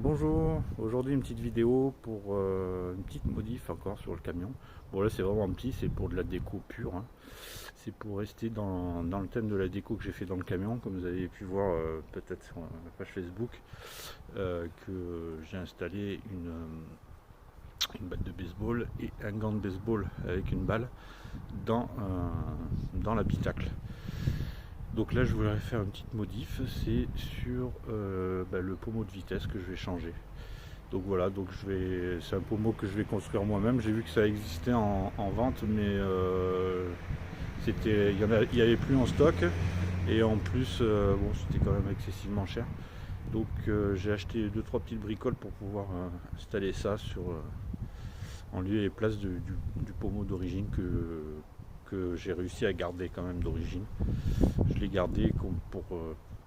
Bonjour, aujourd'hui une petite vidéo pour une petite modif encore sur le camion. Bon là c'est vraiment petit, c'est pour de la déco pure, hein. C'est pour rester dans le thème de la déco que j'ai fait dans le camion, comme vous avez pu voir peut-être sur la page Facebook, que j'ai installé une batte de baseball et un gant de baseball avec une balle dans l'habitacle. Donc là je voudrais faire une petite modif, c'est sur le pommeau de vitesse que je vais changer. Donc voilà, donc c'est un pommeau que je vais construire moi-même. J'ai vu que ça existait en vente, mais il y avait plus en stock. Et en plus, bon, c'était quand même excessivement cher. Donc j'ai acheté 2-3 petites bricoles pour pouvoir installer ça en lieu et place du pommeau d'origine que j'ai réussi à garder quand même d'origine. Je l'ai gardé pour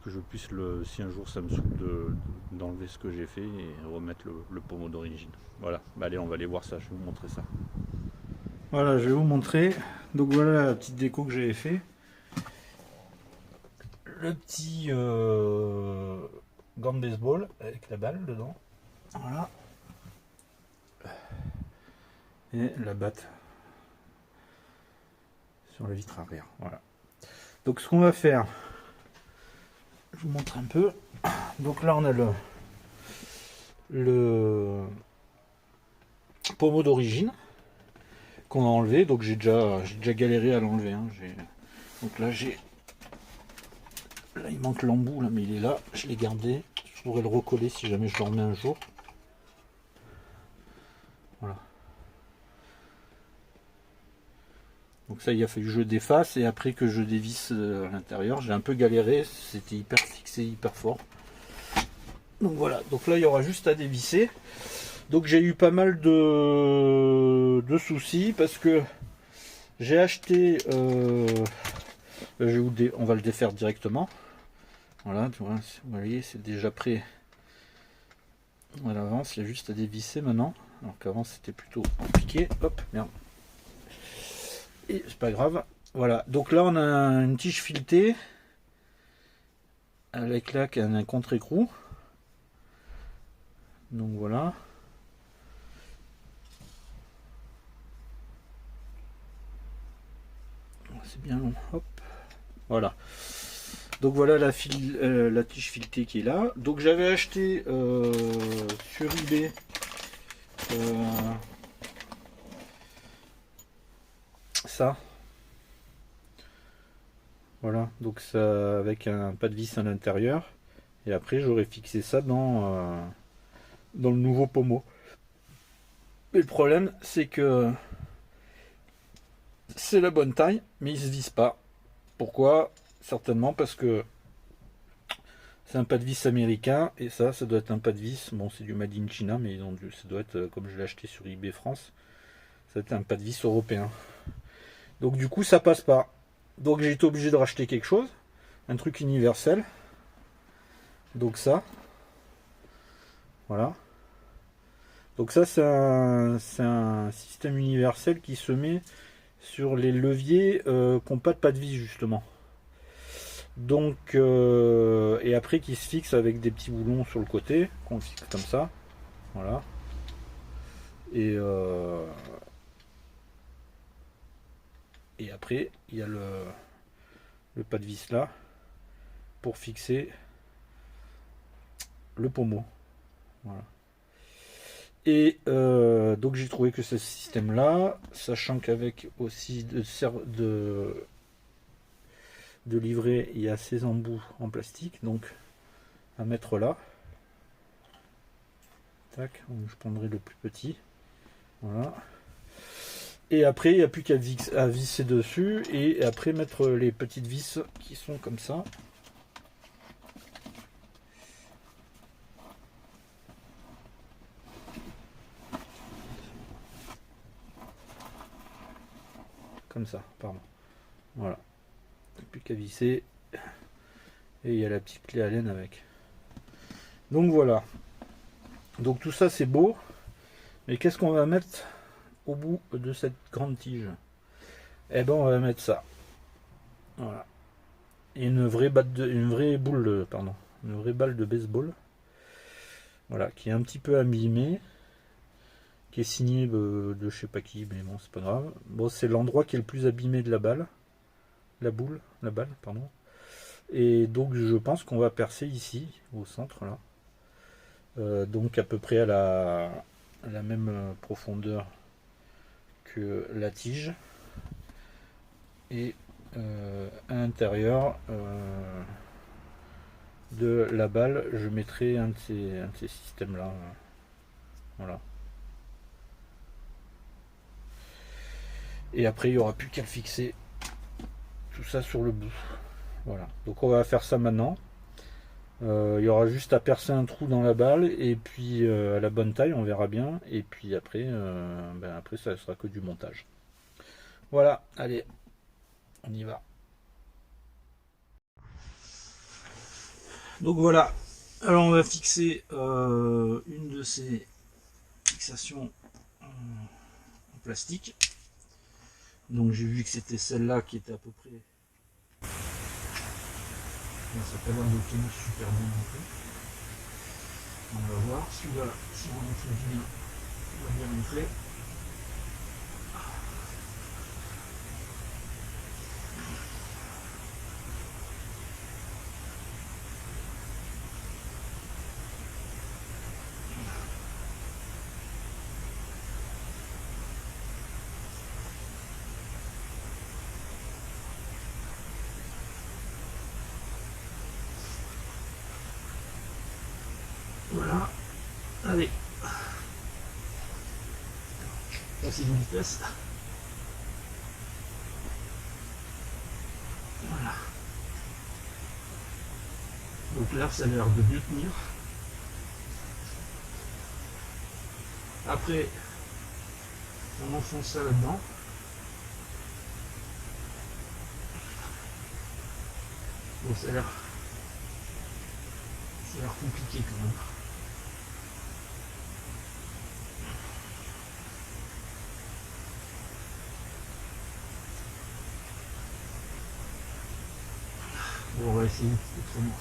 que je puisse, si un jour ça me saoule d'enlever ce que j'ai fait et remettre le pommeau d'origine. Voilà, allez, on va aller voir ça, je vais vous montrer ça. Voilà, je vais vous montrer. Donc voilà la petite déco que j'avais fait. Le petit gant de baseball avec la balle dedans. Voilà. Et la batte sur la vitre arrière. Voilà. Donc ce qu'on va faire, je vous montre un peu. Donc là on a le pommeau d'origine qu'on a enlevé. Donc j'ai déjà galéré à l'enlever, hein. Donc là il manque l'embout là, mais il est là, je l'ai gardé. Je pourrais le recoller si jamais je le remets un jour. Voilà. Donc ça, il a fallu que je défasse et après que je dévisse à l'intérieur. J'ai un peu galéré, c'était hyper fixé, hyper fort. Donc voilà, donc là il y aura juste à dévisser. Donc j'ai eu pas mal de soucis parce que j'ai acheté, on va le défaire directement. Voilà, tu vois, vous voyez, c'est déjà prêt à l'avance, il y a juste à dévisser maintenant. Alors qu'avant c'était plutôt compliqué. Hop, merde. Et c'est pas grave. Voilà, donc là on a une tige filetée avec là un contre-écrou. Donc voilà. C'est bien long. Hop. Voilà. Donc voilà la tige filetée qui est là. Donc j'avais acheté sur eBay ça. Voilà, donc ça avec un pas de vis à l'intérieur. Et après j'aurais fixé ça dans le nouveau pommeau. Mais le problème c'est que c'est la bonne taille, mais il se vise pas. Pourquoi? Certainement parce que c'est un pas de vis américain et ça doit être un pas de vis. Bon, c'est du Made in China, mais ça doit être, comme je l'ai acheté sur eBay France, ça doit être un pas de vis européen. Donc du coup, ça passe pas. Donc j'ai été obligé de racheter quelque chose, un truc universel. Donc ça, voilà. Donc ça, c'est un système universel qui se met sur les leviers qui n'ont pas de vis justement. Donc et après qui se fixe avec des petits boulons sur le côté qu'on fixe comme ça, voilà. Et après il y a le pas de vis là pour fixer le pommeau, voilà. Et donc j'ai trouvé que ce système là, sachant qu'avec aussi de livret, il y a ces embouts en plastique, donc à mettre là. Tac, je prendrai le plus petit. Voilà. Et après, il n'y a plus qu'à visser dessus et après mettre les petites vis qui sont comme ça. Comme ça, pardon. Voilà. Il n'y a plus qu'à visser. Et il y a la petite clé Allen avec. Donc voilà. Donc tout ça c'est beau. Mais qu'est-ce qu'on va mettre au bout de cette grande tige? Eh ben on va mettre ça. Voilà. Et une vraie balle de baseball. Voilà, qui est un petit peu abîmé, qui est signé de je sais pas qui, mais bon, c'est pas grave. Bon, c'est l'endroit qui est le plus abîmé de la balle. La balle, pardon. Et donc, je pense qu'on va percer ici, au centre, là. Donc, à peu près à la même profondeur que la tige. Et à l'intérieur de la balle, je mettrai un de ces systèmes-là. Voilà. Et après, il n'y aura plus qu'à le fixer tout ça sur le bout. Voilà. Donc on va faire ça maintenant. Il y aura juste à percer un trou dans la balle et puis à la bonne taille, on verra bien. Et puis après, après ça sera que du montage. Voilà, allez, on y va. Donc voilà, alors on va fixer une de ces fixations en plastique. Donc j'ai vu que c'était celle-là qui était à peu près. Bon, ça n'a pas l'air de tenir super bien non plus. On va voir si on rentre bien, on va bien rentrer. Voilà, allez. Passer une vitesse. Voilà. Donc là, ça a l'air de bien tenir. Après, on enfonce ça là-dedans. Bon, ça a l'air compliqué quand même. Bon, on va essayer autrement.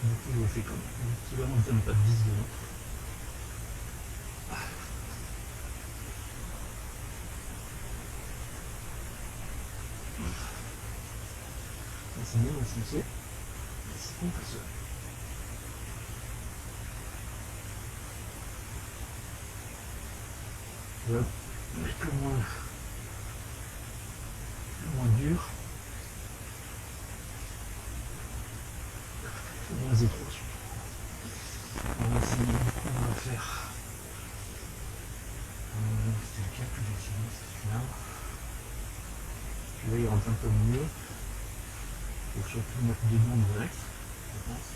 Du coup, je fais comme équivalent de pas de 10 secondes. C'est bien enfoncé. C'est bon pour ça. Je vais mettre le moins dur. Le moins étroit surtout. On va essayer, on va faire. C'était lequel que j'ai utilisé, c'est celui-là. Celui-là il rentre un peu mieux. Il faut surtout mettre dedans direct, je pense.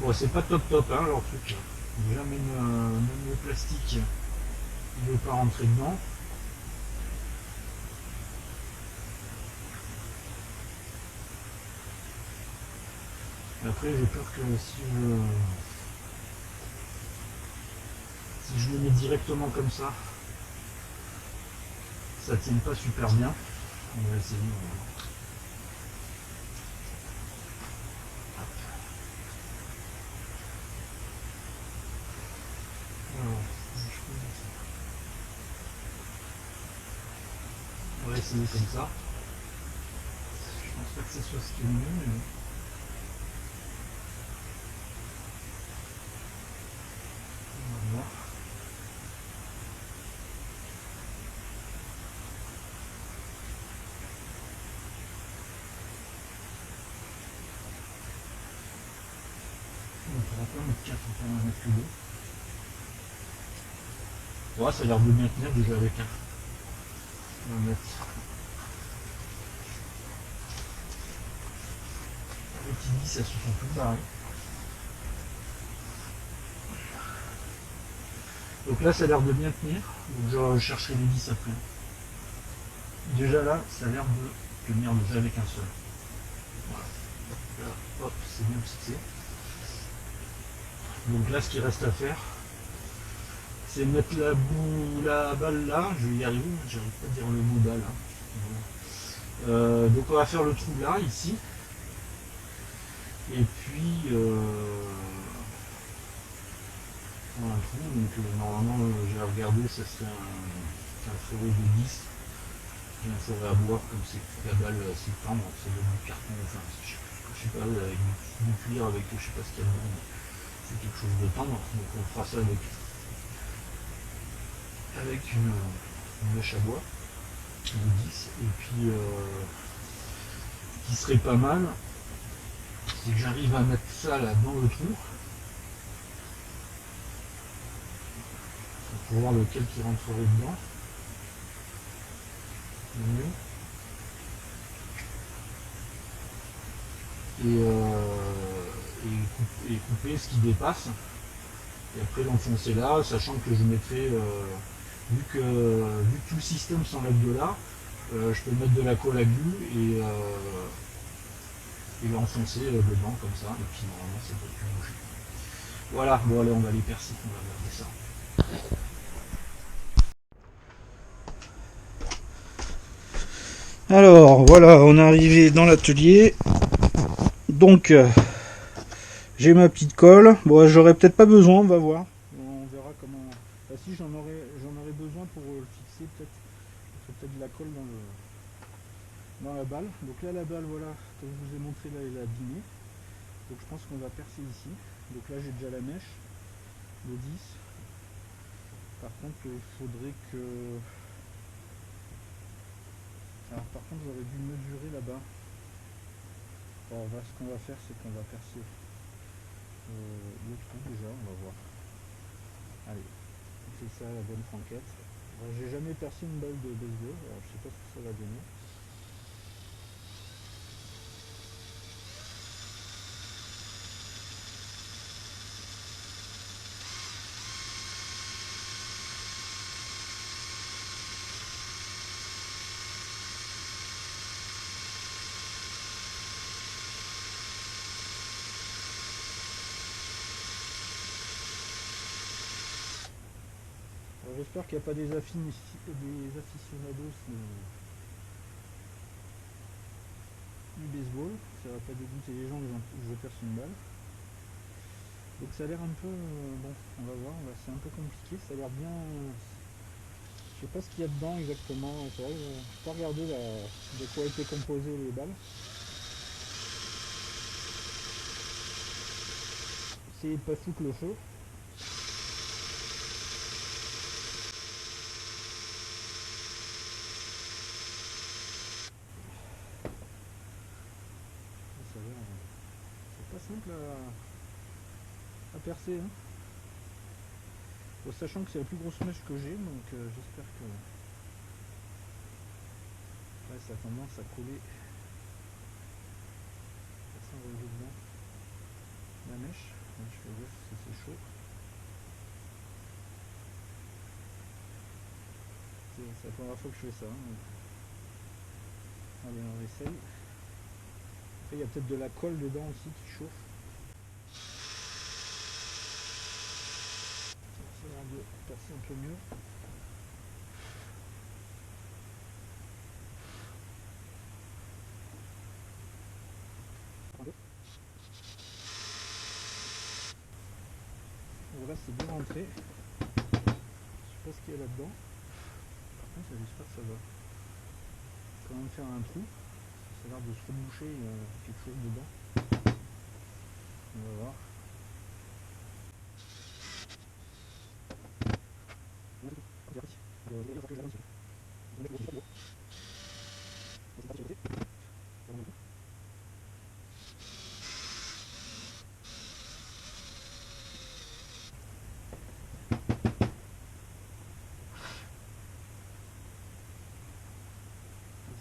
Bon, c'est pas top hein, leur truc. Déjà même le plastique, il ne veut pas rentrer dedans. Après j'ai peur que si je le mets directement comme ça tienne pas super bien. On va essayer. On va essayer comme ça. Je pense pas que ce soit ce qui est mieux, mais... On va voir. On ne pourra pas mettre 4, on pourra en mettre que 2. Ouais, ça a l'air de bien tenir déjà avec un. On va mettre. Avec 10, ça suffit plus pareil. Donc là ça a l'air de bien tenir, donc je chercherai les 10 après. Déjà là, ça a l'air de tenir déjà avec un seul. Voilà. Là, hop, c'est bien fixé. Donc là, ce qu'il reste à faire, c'est mettre la balle là. Je vais y arriver, j'arrive pas à dire le mot balle. Hein. Voilà. Donc on va faire le trou là, ici. Et puis, un trou. Donc normalement, j'ai regardé, ça serait un forêt de 10. J'ai un forêt à bois, comme c'est la balle assez tendre, c'est du carton, enfin, je sais pas, avec du cuir, avec je sais pas ce qu'il y a dedans, mais c'est quelque chose de tendre, donc on fera ça avec une mèche à bois, une 10, et puis ce qui serait pas mal, c'est que j'arrive à mettre ça là dans le trou, pour voir lequel qui rentrerait dedans. Et couper ce qui dépasse et après l'enfoncer là, sachant que je mettrai vu que tout le système s'enlève de là, je peux mettre de la colle à glue et l'enfoncer dedans comme ça, et puis normalement ça peut plus bouger. Voilà, bon allez on va les percer, on va regarder ça. Alors voilà, on est arrivé dans l'atelier. Donc j'ai ma petite colle. Bon, j'aurais peut-être pas besoin, on va voir. On verra comment. Ah, si j'en aurais besoin pour le fixer, peut-être de la colle dans la balle. Donc là la balle, voilà, comme je vous ai montré là, elle est abîmée. Donc je pense qu'on va percer ici. Donc là j'ai déjà la mèche, le 10. Par contre il faudrait que. Alors par contre j'aurais dû mesurer là-bas. Alors ce qu'on va faire, c'est qu'on va percer le trou déjà, on va voir. Allez, on fait ça à la bonne franquette. J'ai jamais percé une balle de baseball, alors je sais pas ce que ça va donner. J'espère qu'il n'y a pas des aficionados du baseball, ça va pas dégoûter les gens que je perce une balle. Donc ça a l'air un peu... bon, on va voir, c'est un peu compliqué, ça a l'air bien... je sais pas ce qu'il y a dedans exactement, c'est vrai, je n'ai pas regardé de quoi étaient composées les balles. C'est pas foutre le feu. C'est pas simple à percer. Hein. Bon, sachant que c'est la plus grosse mèche que j'ai, donc j'espère que ouais, ça a tendance à coller. Ça s'enroule bien. La mèche, je fais gaffe parce que c'est chaud. C'est la première fois que je fais ça. Hein, donc. Allez, on essaye. Après, il y a peut-être de la colle dedans aussi qui chauffe. Ça a l'air de percer un peu mieux. Voilà, c'est bien rentré. Je sais pas ce qu'il y a là-dedans. Par contre, j'espère que ça va quand même faire un trou. Ça a l'air de se reboucher, il y a quelque chose dedans. On va voir.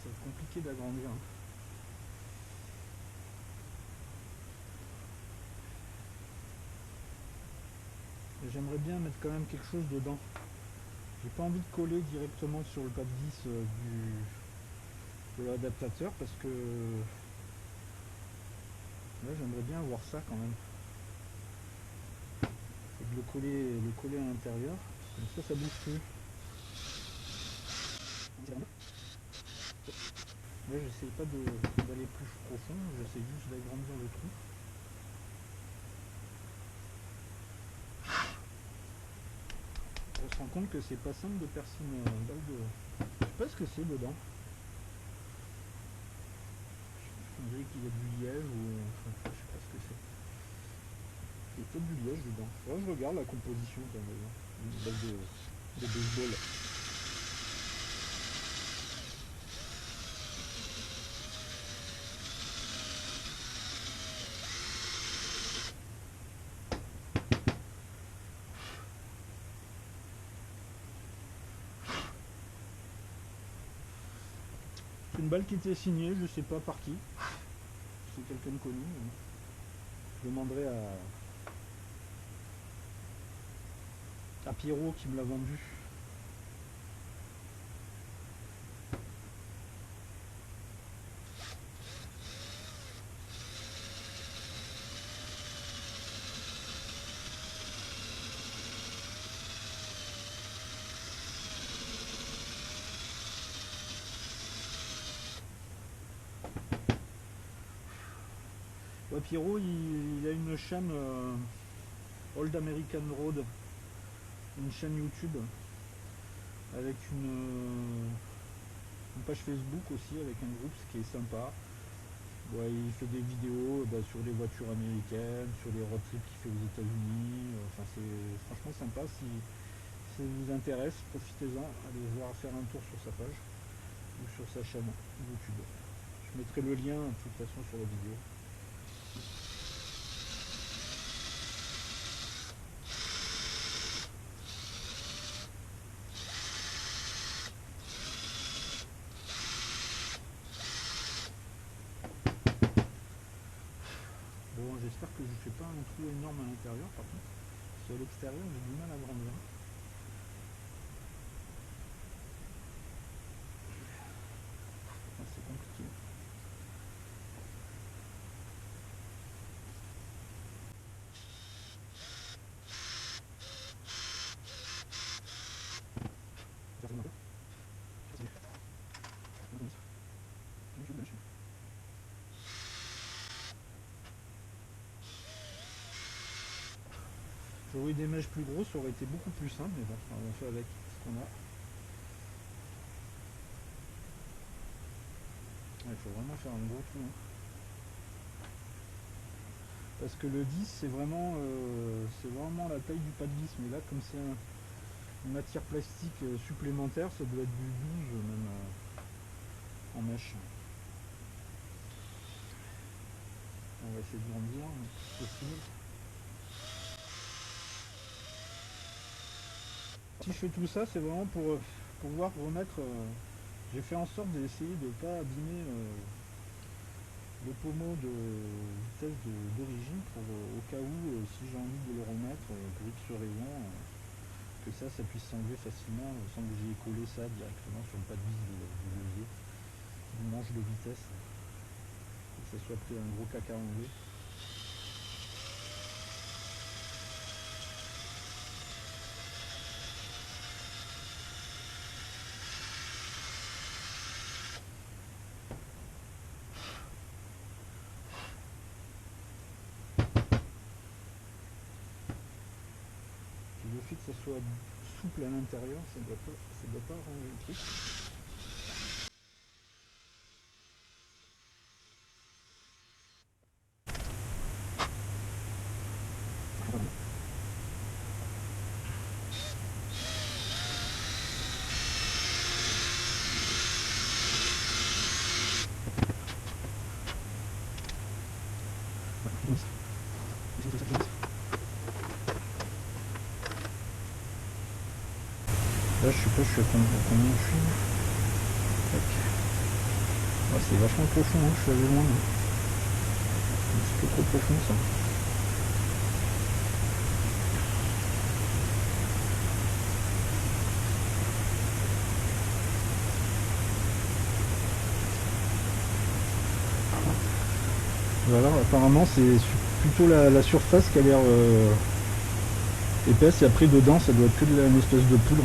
C'est compliqué d'agrandir. Hein. j'aimerais bien mettre quand même quelque chose dedans. J'ai pas envie de coller directement sur le pas de vis de l'adaptateur parce que là j'aimerais bien avoir ça quand même. Et de le coller à l'intérieur, comme ça bouge plus. Là j'essaie pas d'aller plus profond, j'essaie juste d'agrandir le trou. On se rend compte que c'est pas simple de percer une balle de... Je sais pas ce que c'est dedans. On dirait qu'il y a du liège ou... Enfin, je sais pas ce que c'est. Il y a peut-être du liège dedans. Là je regarde la composition quand même. Une balle de baseball. Une balle qui était signée, je sais pas par qui. C'est quelqu'un de connu. Je demanderai à Pierrot qui me l'a vendu. Pierrot, il a une chaîne Old American Road, une chaîne YouTube avec une page Facebook aussi avec un groupe, ce qui est sympa. Ouais, il fait des vidéos sur les voitures américaines, sur les road trips qu'il fait aux États-Unis. Enfin, c'est franchement sympa. Si ça vous intéresse, profitez-en, allez voir faire un tour sur sa page ou sur sa chaîne YouTube. Je mettrai le lien de toute façon sur la vidéo. Bon, j'espère que je ne fais pas un trou énorme à l'intérieur par contre. Parce qu'à l'extérieur, j'ai du mal à grandir. C'est compliqué. J'aurais eu des mèches plus grosses, ça aurait été beaucoup plus simple, mais bon, on fait avec ce qu'on a. Il faut vraiment faire un gros trou. Parce que le 10 c'est vraiment la taille du pas de vis, mais là comme c'est une matière plastique supplémentaire, ça doit être du 12 même en mèche. On va essayer de grandir, mais c'est possible. Si je fais tout ça, c'est vraiment pour pouvoir remettre... j'ai fait en sorte d'essayer de ne pas abîmer le pommeau de vitesse d'origine pour au cas où, si j'ai envie de le remettre, pour X raison, que ça puisse s'enlever facilement sans que j'y ai collé ça directement sur le pas de vis du levier, du manche de vitesse, et que ça soit pris un gros caca à enlever. Le fait que ça soit souple à l'intérieur, ça doit pas arranger le truc. Là, je sais pas, je suis à combien je suis. Ouais, c'est vachement profond, hein, je suis allé loin. C'est un petit peu trop profond ça. Voilà, apparemment c'est plutôt la surface qui a l'air épaisse et après dedans ça doit être que une espèce de poudre.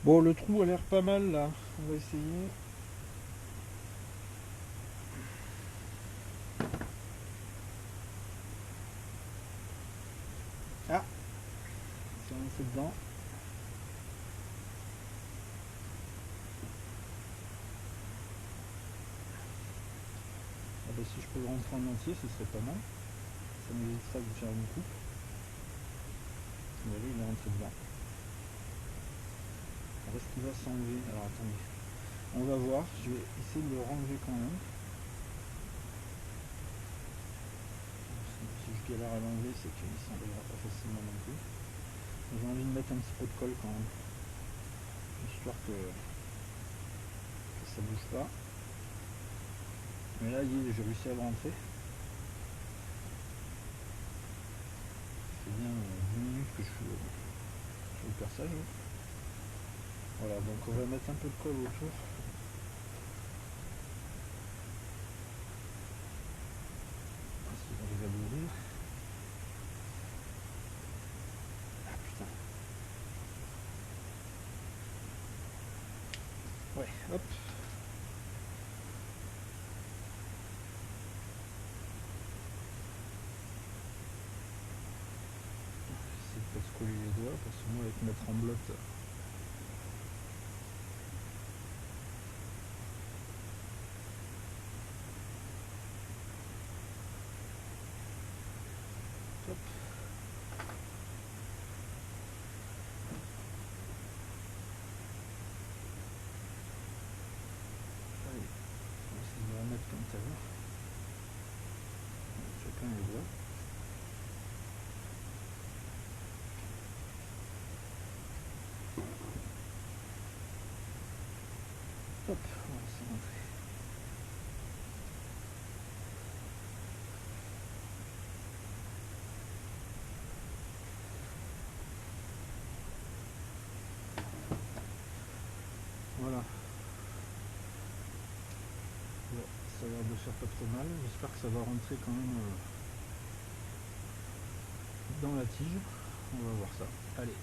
Bon, le trou a l'air pas mal là, on va essayer. Ah, c'est rentré dedans. Ah bah, si je peux le rentrer en entier, ce serait pas mal. Ça m'évitera de faire une coupe. Mais là, il est rentré dedans. Alors, est-ce qu'il va s'enlever? Alors attendez, on va voir. Je vais essayer de le renlever quand même. Si je galère à l'enlever, c'est qu'il ne s'enlèvera pas facilement non plus. J'ai envie de mettre un petit peu de colle quand même, histoire que ça bouge pas. Mais là, j'ai réussi à le rentrer. C'est bien 10 minutes que je suis sur le perçage. Voilà, donc on va mettre un peu de colle autour. Si j'arrive à l'ouvrir. Ah putain. Ouais, hop. J'essaie de pas se coller les doigts parce que moi avec ma tremblote. Hop. Allez, on va essayer de le remettre comme tout à l'heure. Chacun les doigts. Hop, voilà, c'est rentré. Voilà. Bon, ça a l'air de faire pas trop mal. J'espère que ça va rentrer quand même dans la tige. On va voir ça. Allez,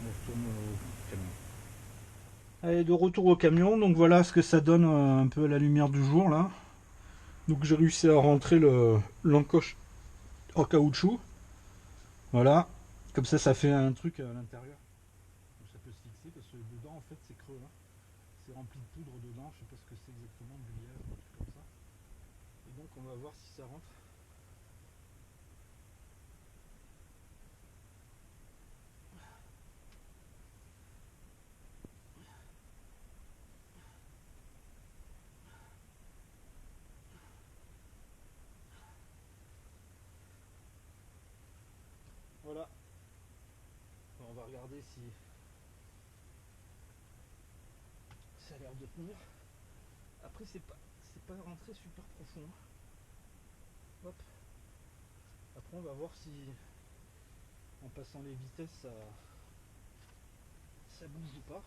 on retourne au camion. Allez, de retour au camion. Donc voilà ce que ça donne un peu à la lumière du jour là. Donc j'ai réussi à rentrer l'encoche en caoutchouc. Voilà. Comme ça fait un truc à l'intérieur. Ça peut se fixer parce que dedans en fait c'est creux là. C'est rempli de poudre dedans. Je sais pas ce que c'est exactement, du liège ou un truc comme ça. Et donc on va voir si ça rentre. Voilà. On va regarder si ça a l'air de tenir. Après c'est pas rentré super profond. Hop. Après on va voir si en passant les vitesses ça bouge ou pas.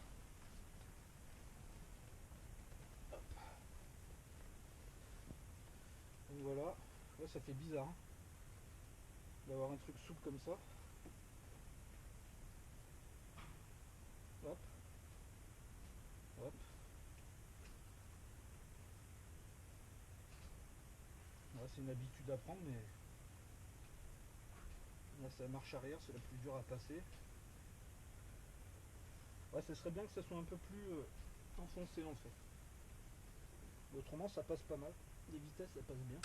Hop. Donc voilà. Ouais, ça fait bizarre hein, d'avoir un truc souple comme ça. Hop. Hop. Ouais, c'est une habitude à prendre, mais là c'est la marche arrière, c'est la plus dure à passer. Ouais, ça serait bien que ça soit un peu plus enfoncé en fait. Autrement ça passe pas mal. Les vitesses ça passe bien.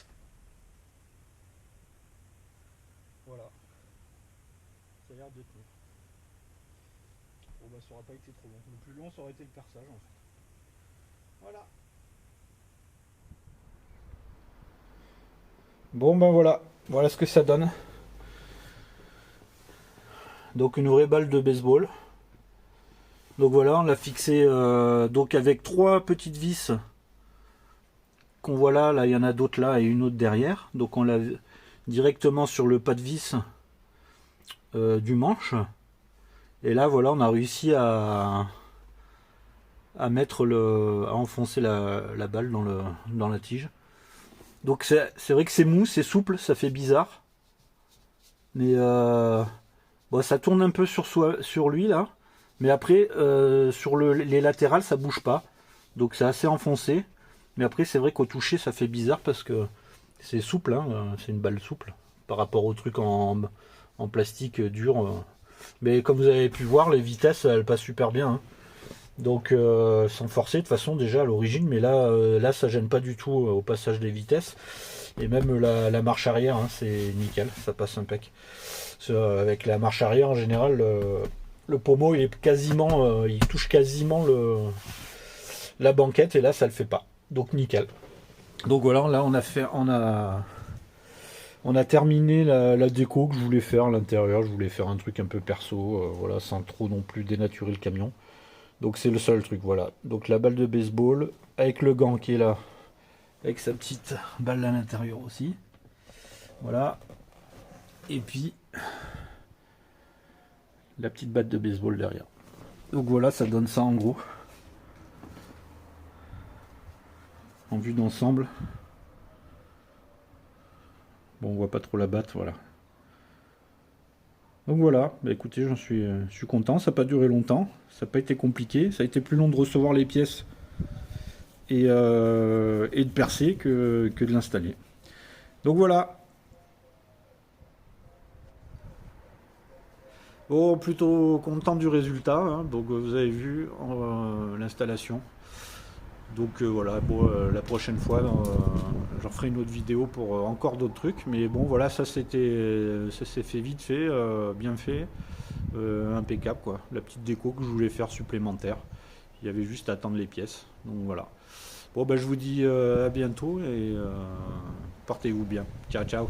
Voilà. Ça a l'air de tenir. Bon bah ça aura pas été trop long. Le plus long ça aurait été le perçage en fait. Voilà. Bon ben voilà. Voilà ce que ça donne. Donc une vraie balle de baseball. Donc voilà, on l'a fixé donc avec 3 petites vis qu'on voit là. Là, il y en a d'autres là et une autre derrière. Donc on l'a directement sur le pas de vis du manche. Et là, voilà, on a réussi à mettre à enfoncer la balle dans la tige. Donc c'est vrai que c'est mou, c'est souple, ça fait bizarre. Mais bon, ça tourne un peu sur lui là. Mais après, sur les latérales, ça bouge pas. Donc c'est assez enfoncé. Mais après, c'est vrai qu'au toucher, ça fait bizarre parce que c'est souple. Hein, c'est une balle souple par rapport au truc en plastique dur. Mais comme vous avez pu voir, les vitesses, elles passent super bien. Hein. Donc sans forcer de toute façon déjà à l'origine. Mais là, ça gêne pas du tout au passage des vitesses. Et même la marche arrière, hein, c'est nickel. Ça passe impec. Avec la marche arrière, en général... le pommeau, il est quasiment, il touche quasiment la banquette et là, ça le fait pas. Donc nickel. Donc voilà, là on a terminé la déco que je voulais faire à l'intérieur. Je voulais faire un truc un peu perso, voilà, sans trop non plus dénaturer le camion. Donc c'est le seul truc, voilà. Donc la balle de baseball avec le gant qui est là, avec sa petite balle à l'intérieur aussi. Voilà. Et puis la petite batte de baseball derrière. Donc voilà, ça donne ça en gros. En vue d'ensemble. Bon, on voit pas trop la batte, voilà. Donc voilà, bah écoutez, je suis content, ça n'a pas duré longtemps, ça n'a pas été compliqué, ça a été plus long de recevoir les pièces et de percer que de l'installer. Donc voilà. Bon, plutôt content du résultat, hein. Donc vous avez vu l'installation. Donc voilà, bon, la prochaine fois, j'en ferai une autre vidéo pour encore d'autres trucs. Mais bon, voilà, ça s'est fait vite fait, bien fait, impeccable quoi. La petite déco que je voulais faire supplémentaire. Il y avait juste à attendre les pièces. Donc voilà. Bon, ben je vous dis à bientôt et portez-vous bien. Ciao, ciao.